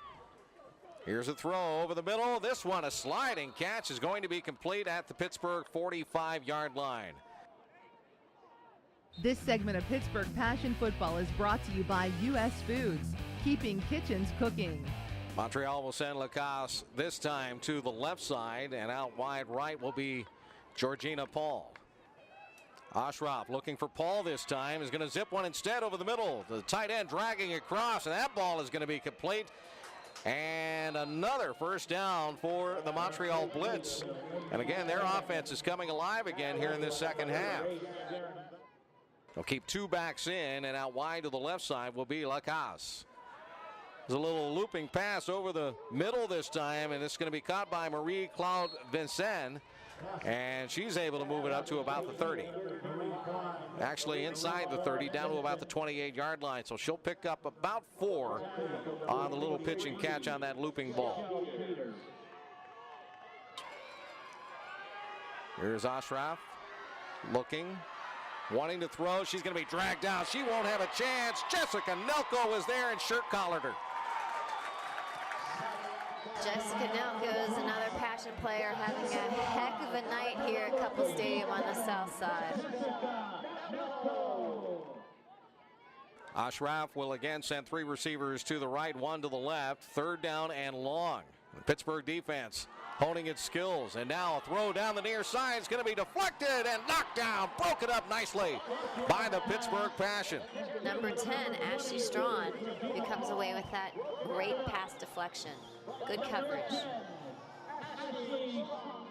Speaker 3: Here's a throw over the middle. This one, a sliding catch, is going to be complete at the Pittsburgh 45-yard line.
Speaker 5: This segment of Pittsburgh Passion Football is brought to you by U.S. Foods, keeping kitchens cooking.
Speaker 3: Montreal will send Lacasse this time to the left side, and out wide right will be Georgina Paul. Ashraf looking for Paul this time, is going to zip one instead over the middle. The tight end dragging across, and that ball is going to be complete. And another first down for the Montreal Blitz. And again, their offense is coming alive again here in this second half. They'll keep 2 backs in, and out wide to the left side will be Lacasse. There's a little looping pass over the middle this time, and it's going to be caught by Marie-Claude Vincent. And she's able to move it up to about the 30. Actually inside the 30, down to about the 28-yard line. So she'll pick up about 4 on the little pitch and catch on that looping ball. Here's Ashraf looking, wanting to throw. She's going to be dragged down. She won't have a chance. Jessica Nelko is there and shirt collared her.
Speaker 4: Jessica Nelko is another Passion player having a heck of a night here at Couple Stadium on the south side.
Speaker 3: Ashraf will again send 3 receivers to the right, 1 to the left. 3rd down and long. The Pittsburgh defense honing its skills, and now a throw down the near side is going to be deflected and knocked down, broken up nicely by the Pittsburgh Passion.
Speaker 4: Number 10, Ashley Strawn, who comes away with that great pass deflection. Good coverage.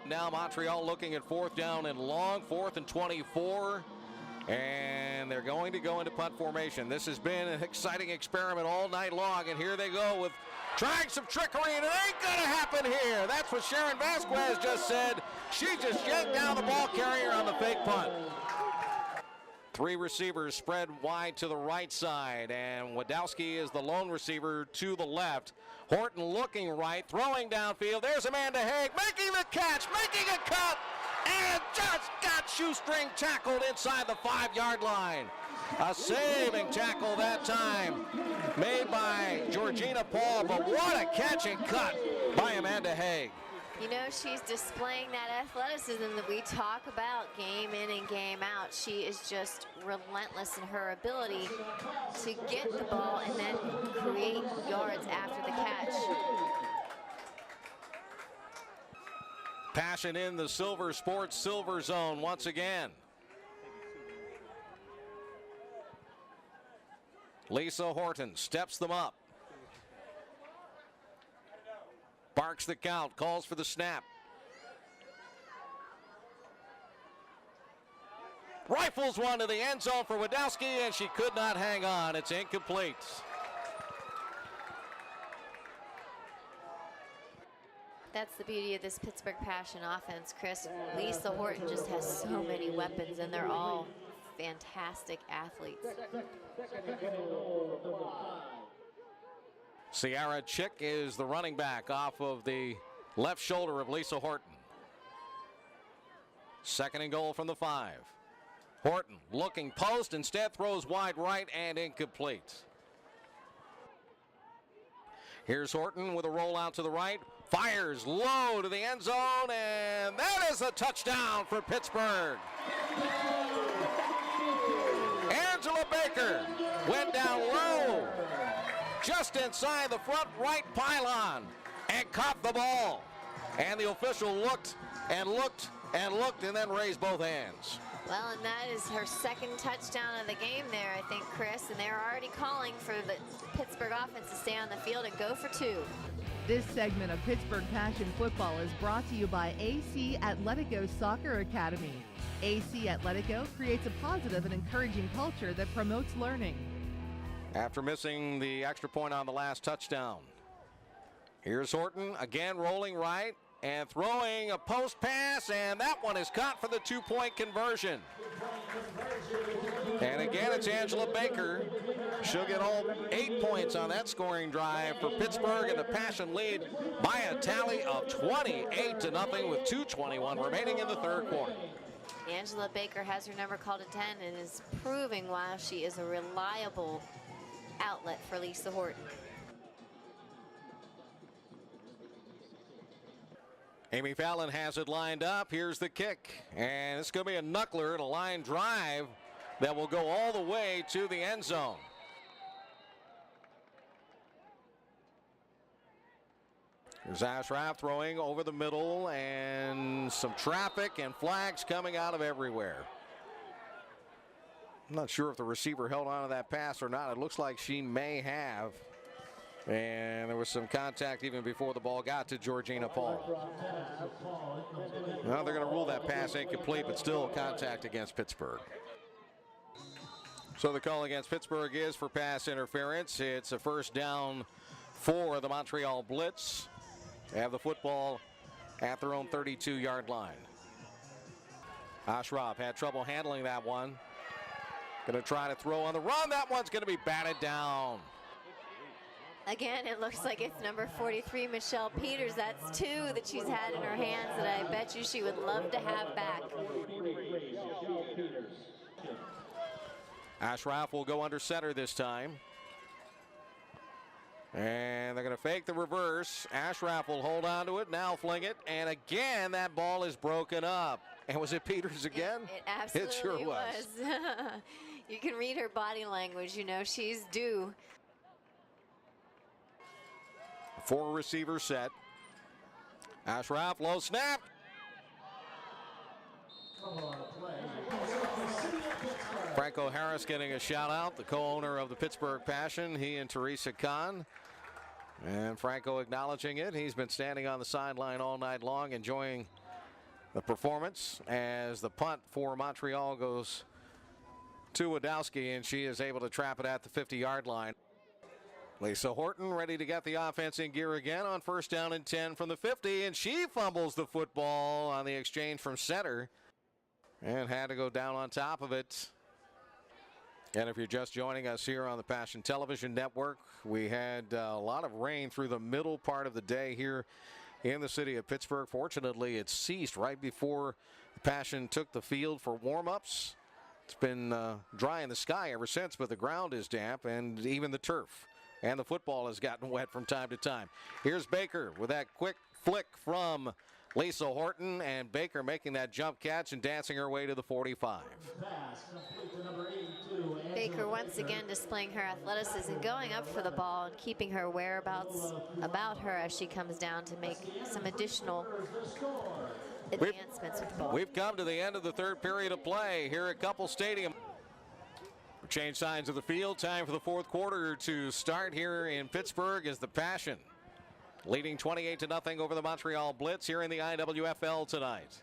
Speaker 3: Now Montreal looking at 4th down and long, 4th and 24. And they're going to go into punt formation. This has been an exciting experiment all night long, and here they go with trying some trickery, and it ain't gonna happen here. That's what Sharon Vasquez just said. She just yanked down the ball carrier on the fake punt. 3 receivers spread wide to the right side, and Wadowski is the lone receiver to the left. Horton looking right, throwing downfield. There's Amanda Haig making the catch, making a cut, and just got shoestring tackled inside the 5-yard line. A saving tackle that time made by Georgina Paul, but what a catch and cut by Amanda Haig.
Speaker 4: You know, she's displaying that athleticism that we talk about game in and game out. She is just relentless in her ability to get the ball and then create yards after the catch.
Speaker 3: Passion in the Silver Sports Silver Zone once again. Lisa Horton steps them up. Barks the count, calls for the snap. Rifles one to the end zone for Wadowski, and she could not hang on. It's incomplete.
Speaker 4: That's the beauty of this Pittsburgh Passion offense, Chris. Lisa Horton just has so many weapons, and they're all fantastic athletes.
Speaker 3: Ciara Chick is the running back off of the left shoulder of Lisa Horton. 2nd and goal from the 5. Horton looking post, instead throws wide right and incomplete. Here's Horton with a rollout to the right. Fires low to the end zone, and that is a touchdown for Pittsburgh. Angela Baker went down low, just inside the front right pylon, and caught the ball. And the official looked and looked and looked and then raised both hands.
Speaker 4: Well, and that is her 2nd touchdown of the game there, I think, Chris. And they're already calling for the Pittsburgh offense to stay on the field and go for 2.
Speaker 5: This segment of Pittsburgh Passion Football is brought to you by AC Atletico Soccer Academy. AC Atletico creates a positive and encouraging culture that promotes learning.
Speaker 3: After missing the extra point on the last touchdown, here's Horton again rolling right and throwing a post pass, and that one is caught for the 2-point conversion. And again, it's Angela Baker. She'll get all 8 points on that scoring drive for Pittsburgh, and the Passion lead by a tally of 28-0 with 2:21 remaining in the 3rd quarter.
Speaker 4: Angela Baker has her number called to 10 and is proving why she is a reliable outlet for Lisa Horton.
Speaker 3: Amy Fallon has it lined up. Here's the kick, and it's going to be a knuckler and a line drive that will go all the way to the end zone. There's Ashraf throwing over the middle, and some traffic and flags coming out of everywhere. I'm not sure if the receiver held on to that pass or not. It looks like she may have. And there was some contact even before the ball got to Georgina Paul. Now they're going to rule that pass incomplete, but still contact against Pittsburgh. So the call against Pittsburgh is for pass interference. It's a 1st down for the Montreal Blitz. They have the football at their own 32-yard line. Ashraf had trouble handling that one. Going to try to throw on the run. That one's going to be batted down.
Speaker 4: Again, it looks like it's number 43, Michelle Peters. That's two that she's had in her hands that I bet you she would love to have back.
Speaker 3: Ashraf will go under center this time. And they're going to fake the reverse. Ashraf will hold on to it, now fling it. And again, that ball is broken up. And was it Peters again?
Speaker 4: It absolutely
Speaker 3: it sure was.
Speaker 4: You can read her body language, you know, she's due.
Speaker 3: 4 receiver set. Ashraf, low snap. Franco Harris getting a shout out, the co-owner of the Pittsburgh Passion, he and Teresa Kahn. And Franco acknowledging it. He's been standing on the sideline all night long enjoying the performance as the punt for Montreal goes to Wadowski, and she is able to trap it at the 50-yard line. Lisa Horton ready to get the offense in gear again on 1st down and 10 from the 50, and she fumbles the football on the exchange from center and had to go down on top of it. And if you're just joining us here on the Passion Television Network, we had a lot of rain through the middle part of the day here in the city of Pittsburgh. Fortunately, it ceased right before the Passion took the field for warm-ups. It's been dry in the sky ever since, but the ground is damp and even the turf. And the football has gotten wet from time to time. Here's Baker with that quick flick from Lisa Horton, and Baker making that jump catch and dancing her way to the 45.
Speaker 4: Baker once again displaying her athleticism, going up for the ball and keeping her whereabouts about her as she comes down to make some additional advancements with the ball.
Speaker 3: We've come to the end of the 3rd period of play here at Couple Stadium. Change signs of the field. Time for the 4th quarter to start here in Pittsburgh as the Passion leading 28-0 over the Montreal Blitz here in the IWFL tonight.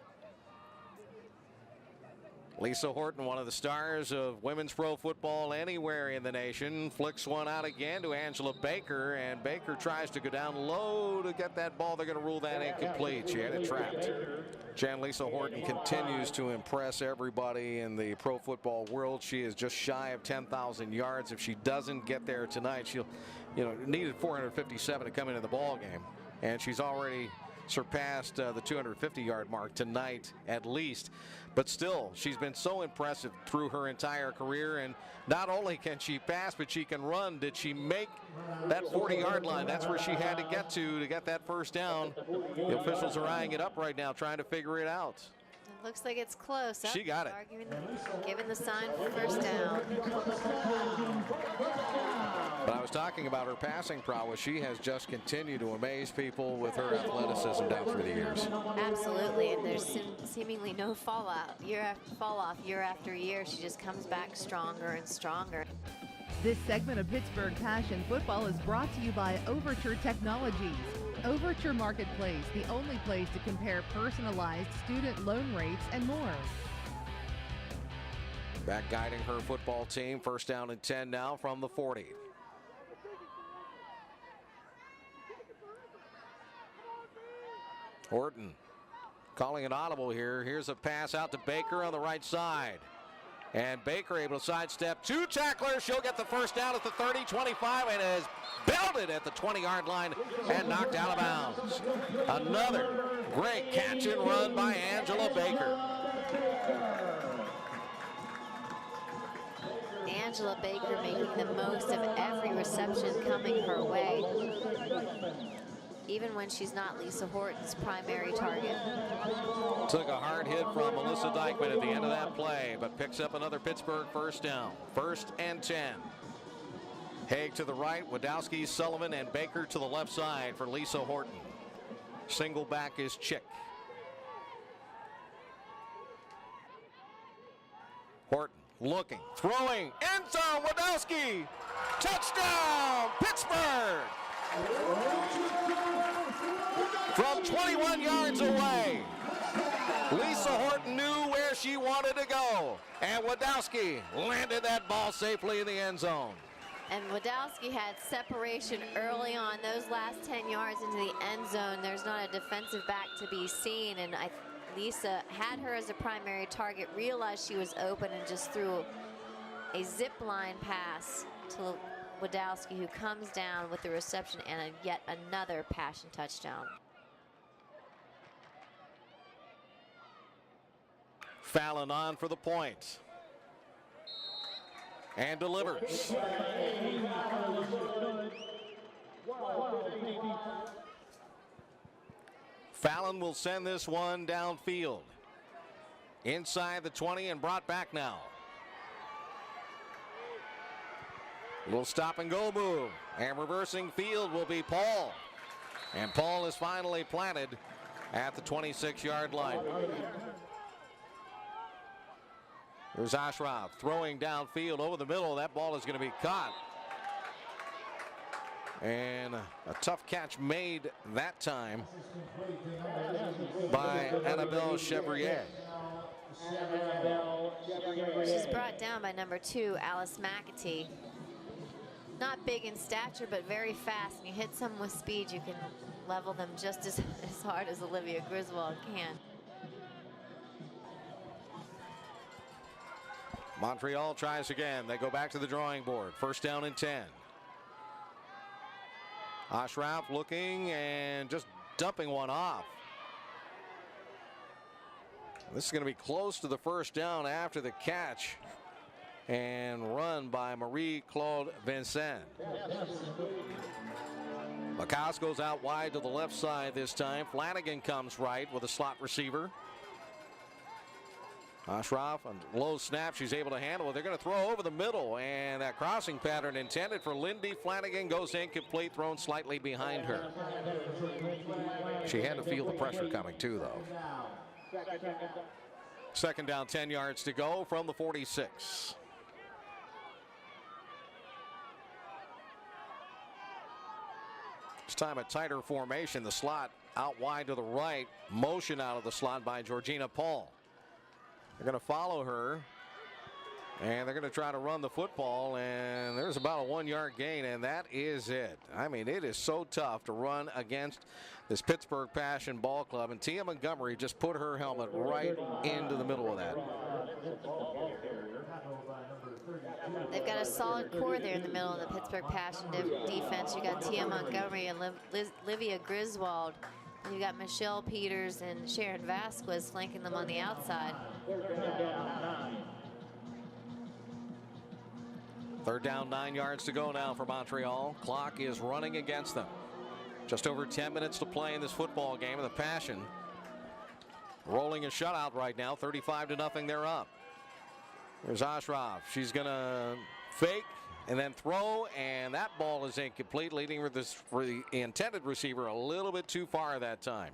Speaker 3: Lisa Horton, one of the stars of women's pro football anywhere in the nation, flicks one out again to Angela Baker, and Baker tries to go down low to get that ball. They're going to rule that incomplete. She had it trapped. Jan Lisa Horton continues to impress everybody in the pro football world. She is just shy of 10,000 yards. If she doesn't get there tonight, she'll, needed 457 to come into the ball game, and she's already surpassed the 250-yard mark tonight at least. But still, she's been so impressive through her entire career, and not only can she pass, but she can run. Did she make that 40-yard line? That's where she had to get that 1st down. The officials are eyeing it up right now, trying to figure it out.
Speaker 4: It looks like it's close.
Speaker 3: She got it.
Speaker 4: Giving the sign for 1st down.
Speaker 3: But I was talking about her passing prowess. She has just continued to amaze people with her athleticism down through the years.
Speaker 4: Absolutely, and there's seemingly no fall off year after year. She just comes back stronger and stronger.
Speaker 5: This segment of Pittsburgh Passion Football is brought to you by Overture Technologies. Overture Marketplace, the only place to compare personalized student loan rates and more.
Speaker 3: Back guiding her football team. 1st down and 10 now from the 40. Horton calling it audible here. Here's a pass out to Baker on the right side. And Baker able to sidestep 2 tacklers. She'll get the 1st down at the 30, 25, and is belted at the 20-yard line and knocked out of bounds. Another great catch and run by Angela Baker.
Speaker 4: Angela Baker making the most of every reception coming her way, even when she's not Lisa Horton's primary target.
Speaker 3: Took a hard hit from Melissa Dykeman at the end of that play, but picks up another Pittsburgh 1st down. 1st and 10. Haig to the right, Wadowski, Sullivan, and Baker to the left side for Lisa Horton. Single back is Chick. Horton looking, throwing, end zone, Wadowski! Touchdown, Pittsburgh! From 21 yards away, Lisa Horton knew where she wanted to go, and Wadowski landed that ball safely in the end zone.
Speaker 4: And Wadowski had separation early on. Those last 10 yards into the end zone, there's not a defensive back to be seen, and Lisa had her as a primary target, realized she was open, and just threw a zip line pass to Wadowski, who comes down with the reception and yet another Passion touchdown.
Speaker 3: Fallon on for the point. And delivers. Fallon will send this one downfield. Inside the 20 and brought back now. A little stop and go move. And reversing field will be Paul. And Paul is finally planted at the 26-yard line. There's Ashraf throwing downfield over the middle. That ball is going to be caught. And a tough catch made that time by Annabelle Chevrier.
Speaker 4: She's brought down by number 2, Alice McAtee. Not big in stature, but very fast. And you hit someone with speed, you can level them just as hard as Olivia Griswold can.
Speaker 3: Montreal tries again. They go back to the drawing board. First down and 10. Ashraf looking and just dumping one off. This is going to be close to the first down after the catch and run by Marie-Claude Vincent. Lacoste goes out wide to the left side this time. Flanagan comes right with a slot receiver. Ashraf on low snap, she's able to handle it. They're going to throw over the middle, and that crossing pattern intended for Lindy Flanagan goes incomplete, thrown slightly behind her. She had to feel the pressure coming too, though. Second down, 10 yards to go from the 46. This time a tighter formation. The slot out wide to the right. Motion out of the slot by Georgina Paul. They're going to follow her, and they're going to try to run the football, and there's about a 1-yard gain, and that is it. I mean, it is so tough to run against this Pittsburgh Passion Ball Club, and Tia Montgomery just put her helmet right into the middle of that.
Speaker 4: They've got a solid core there in the middle of the Pittsburgh Passion defense. You got Tia Montgomery and Olivia Griswold. You got Michelle Peters and Sharon Vasquez flanking them on the outside.
Speaker 3: Third down, 9 yards to go now for Montreal. Clock is running against them. Just over 10 minutes to play in this football game, and the Passion rolling a shutout right now. 35-0, they're up. There's Ashraf. She's going to fake and then throw, and that ball is incomplete, leading with this for the intended receiver a little bit too far that time.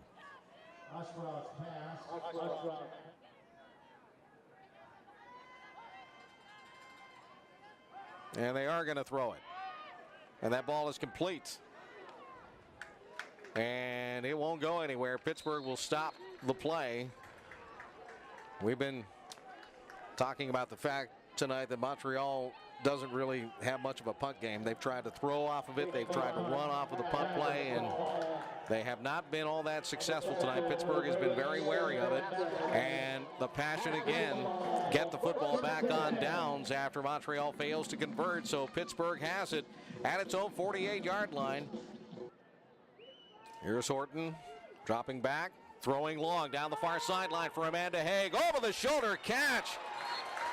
Speaker 3: And they are going to throw it, and that ball is complete, and it won't go anywhere. Pittsburgh will stop the play. We've been talking about the fact tonight that Montreal doesn't really have much of a punt game. They've tried to throw off of it. They've tried to run off of the punt play, and they have not been all that successful tonight. Pittsburgh has been very wary of it, and the Passion again get the football back on downs after Montreal fails to convert. So Pittsburgh has it at its own 48-yard line. Here's Horton dropping back, throwing long down the far sideline for Amanda Haig. Over the shoulder catch.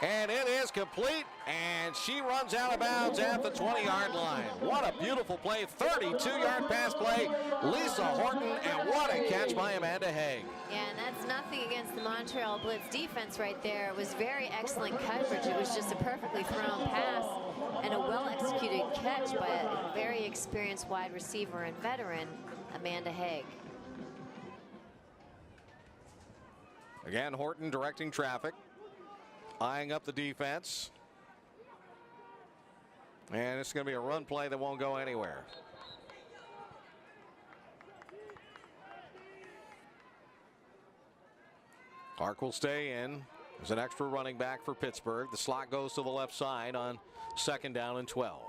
Speaker 3: And it is complete, and she runs out of bounds at the 20-yard line. What a beautiful play, 32-yard pass play, Lisa Horton, and what a catch by Amanda Haig.
Speaker 4: Yeah, and that's nothing against the Montreal Blitz defense right there. It was very excellent coverage. It was just a perfectly thrown pass and a well-executed catch by a very experienced wide receiver and veteran, Amanda Haig.
Speaker 3: Again, Horton directing traffic. Eyeing up the defense. And it's going to be a run play that won't go anywhere. Clark will stay in. There's an extra running back for Pittsburgh. The slot goes to the left side on second down and 12.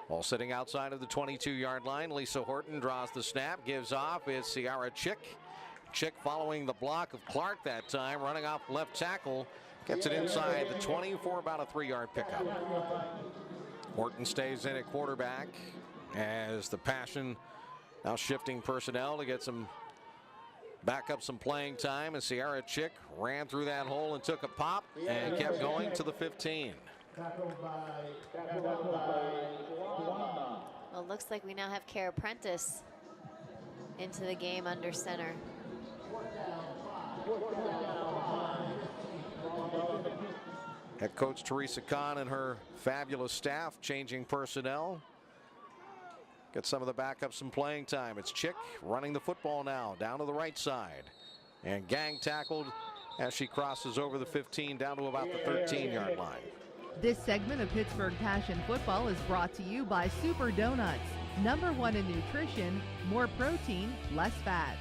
Speaker 3: Ball sitting outside of the 22-yard line. Lisa Horton draws the snap, gives off. It's Ciara Chick. Chick following the block of Clark that time, running off left tackle. Gets it inside the 20 for about a 3-yard pickup. Morton stays in at quarterback as the Passion now shifting personnel to get some back up some playing time, as Sierra Chick ran through that hole and took a pop and kept going to the 15.
Speaker 4: Well, it looks like we now have Kara Prentice into the game under center.
Speaker 3: Head coach Teresa Kahn and her fabulous staff changing personnel. Get some of the backups some playing time. It's Chick running the football now down to the right side. And Gang tackled as she crosses over the 15 down to about the 13-yard line.
Speaker 5: This segment of Pittsburgh Passion Football is brought to you by Super Donuts. #1 in nutrition, more protein, less fat.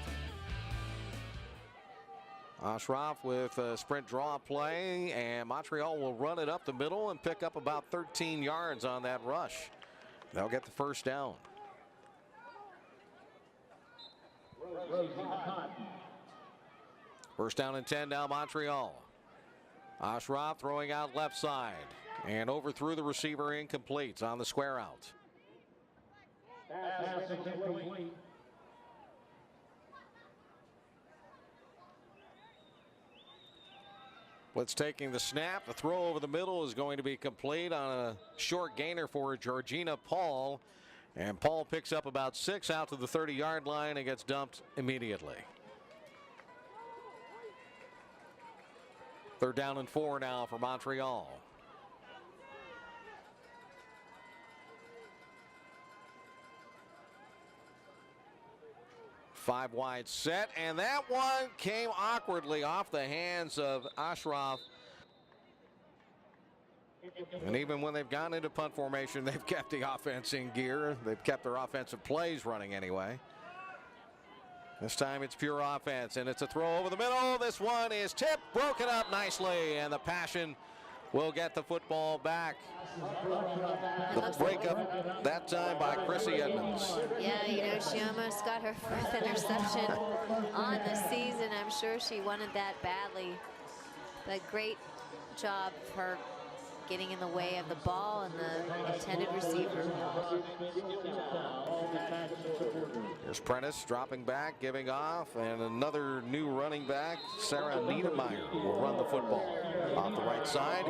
Speaker 3: Ashraf with a sprint draw play, and Montreal will run it up the middle and pick up about 13 yards on that rush. They'll get the first down. First down and 10 now Montreal. Ashraf throwing out left side and overthrew the receiver, incomplete on the square out. Blitz taking the snap. The throw over the middle is going to be complete on a short gainer for Georgina Paul. And Paul picks up about 6 out to the 30-yard line and gets dumped immediately. Third down and 4 now for Montreal. Five wide set, and that one came awkwardly off the hands of Ashraf. And even when they've gone into punt formation, they've kept the offense in gear. They've kept their offensive plays running anyway. This time it's pure offense, and it's a throw over the middle. This one is tipped, broken up nicely, and the Passion will get the football back. The breakup that time by Chrissy Edmonds.
Speaker 4: Yeah, you know, she almost got her first interception on the season. I'm sure she wanted that badly. But great job for her getting in the way of the ball and the intended receiver.
Speaker 3: Here's Prentice dropping back, giving off, and another new running back, Sarah Niedermeyer, will run the football off the right side.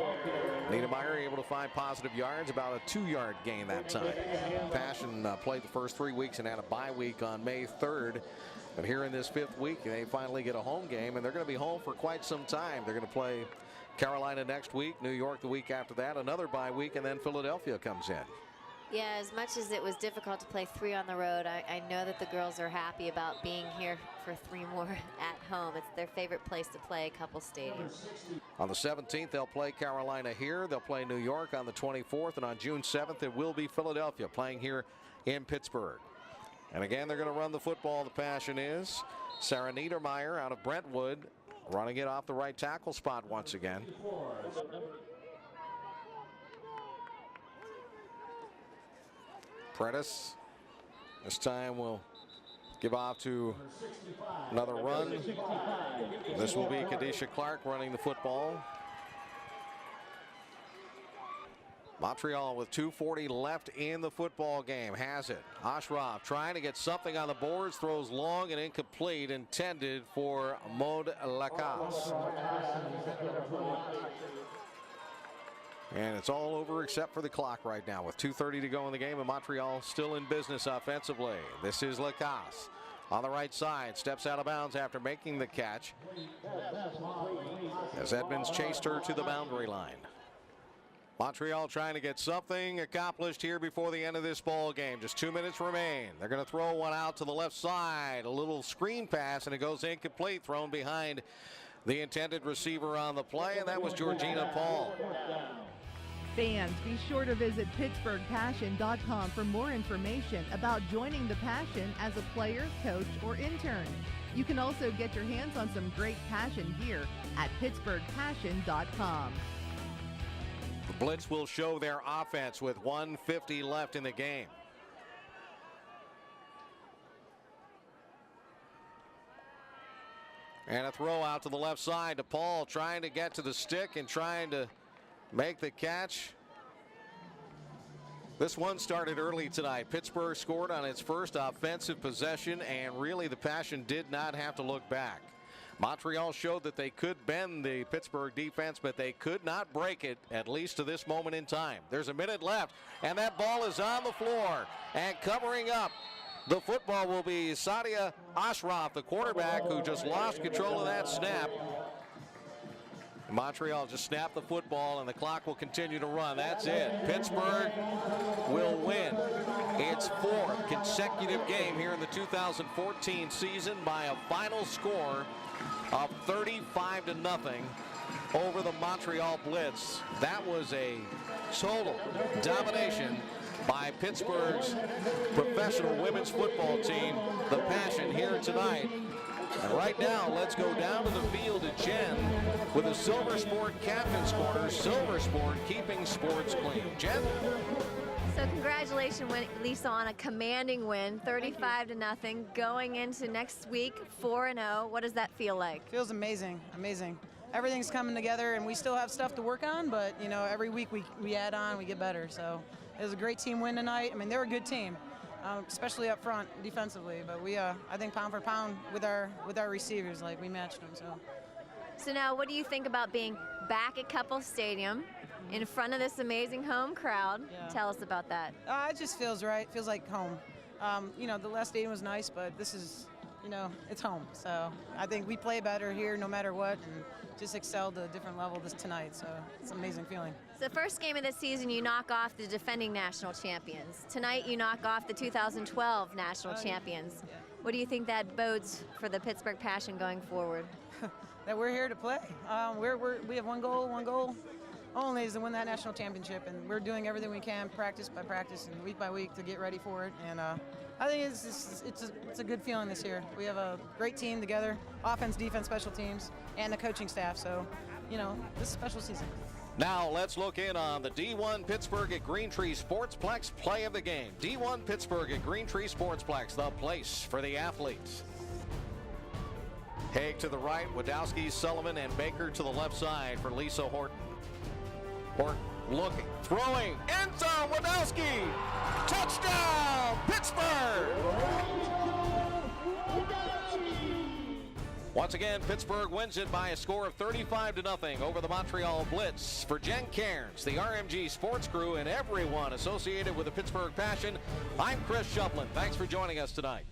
Speaker 3: Niedermeyer able to find positive yards, about a 2-yard gain that time. Passion played the first 3 weeks and had a bye week on May 3rd. But here in this 5th week, they finally get a home game, and they're going to be home for quite some time. They're going to play Carolina next week, New York the week after that, another bye week, and then Philadelphia comes in.
Speaker 4: Yeah, as much as it was difficult to play 3 on the road, I know that the girls are happy about being here for 3 more at home. It's their favorite place to play, a couple stadiums.
Speaker 3: On the 17th, they'll play Carolina here. They'll play New York on the 24th, and on June 7th, it will be Philadelphia playing here in Pittsburgh. And again, they're going to run the football. The Passion is Sarah Niedermeyer out of Brentwood, running it off the right tackle spot once again. Prentice this time will give off to another run. This will be Kadisha Clark running the football. Montreal with 2:40 left in the football game has it. Ashraf trying to get something on the boards, throws long and incomplete, intended for Maud Lacasse. And it's all over except for the clock right now with 2:30 to go in the game, and Montreal still in business offensively. This is Lacasse on the right side, steps out of bounds after making the catch as Edmonds chased her to the boundary line. Montreal trying to get something accomplished here before the end of this ball game. Just 2 minutes remain. They're going to throw one out to the left side. A little screen pass, and it goes incomplete, thrown behind the intended receiver on the play, and that was Georgina Paul.
Speaker 5: Fans, be sure to visit PittsburghPassion.com for more information about joining the Passion as a player, coach, or intern. You can also get your hands on some great Passion gear at PittsburghPassion.com.
Speaker 3: The Blitz will show their offense with 1:50 left in the game. And a throw out to the left side to Paul, trying to get to the stick and trying to make the catch. This one started early tonight. Pittsburgh scored on its first offensive possession, and really the Passion did not have to look back. Montreal showed that they could bend the Pittsburgh defense, but they could not break it, at least to this moment in time. There's a minute left, and that ball is on the floor. And covering up the football will be Sadia Ashraf, the quarterback, who just lost control of that snap. Montreal just snapped the football, and the clock will continue to run. That's it. Pittsburgh will win its fourth consecutive game here in the 2014 season by a final score of 35-0 over the Montreal Blitz. That was a total domination by Pittsburgh's professional women's football team, the Passion, here tonight. And right now, let's go down to the field to Jen with a Silver Sport Captain's Corner. Silver Sport, keeping sports clean. Jen?
Speaker 4: So congratulations, Lisa, on a commanding win, 35-0, going into next week 4-0. What does that feel like?
Speaker 7: Feels amazing, amazing. Everything's coming together, and we still have stuff to work on, but you know, every week we add on, we get better. So it was a great team win tonight. I mean, they're a good team. Especially up front defensively, but we I think pound for pound with our receivers, like we matched them.
Speaker 4: So now, what do you think about being back at Couple Stadium in front of this amazing home crowd?
Speaker 7: Yeah.
Speaker 4: Tell us about that.
Speaker 7: It just feels right. Feels like home. You know, the last stadium was nice, but this is, you know, it's home. So I think we play better here no matter what, and just excelled at a different level tonight. So it's an amazing feeling.
Speaker 4: So the first game of the season, you knock off the defending national champions. Tonight, you knock off the 2012 national champions.
Speaker 7: Yeah.
Speaker 4: What do you think that bodes for the Pittsburgh Passion going forward?
Speaker 7: That we're here to play. We have one goal only is to win that national championship, and we're doing everything we can, practice by practice and week by week, to get ready for it. And I think it's a good feeling this year. We have a great team together, offense, defense, special teams, and the coaching staff. So, you know, this is a special season.
Speaker 3: Now let's look in on the D1 Pittsburgh at Green Tree Sportsplex play of the game. D1 Pittsburgh at Green Tree Sportsplex, the place for the athletes. Haig to the right, Wadowski, Sullivan, and Baker to the left side for Lisa Horton. Horton looking, throwing, end zone, Wadowski! Touchdown, Pittsburgh! Once again, Pittsburgh wins it by a score of 35-0 over the Montreal Blitz. For Jen Cairns, the RMG Sports Crew, and everyone associated with the Pittsburgh Passion, I'm Chris Shublin. Thanks for joining us tonight.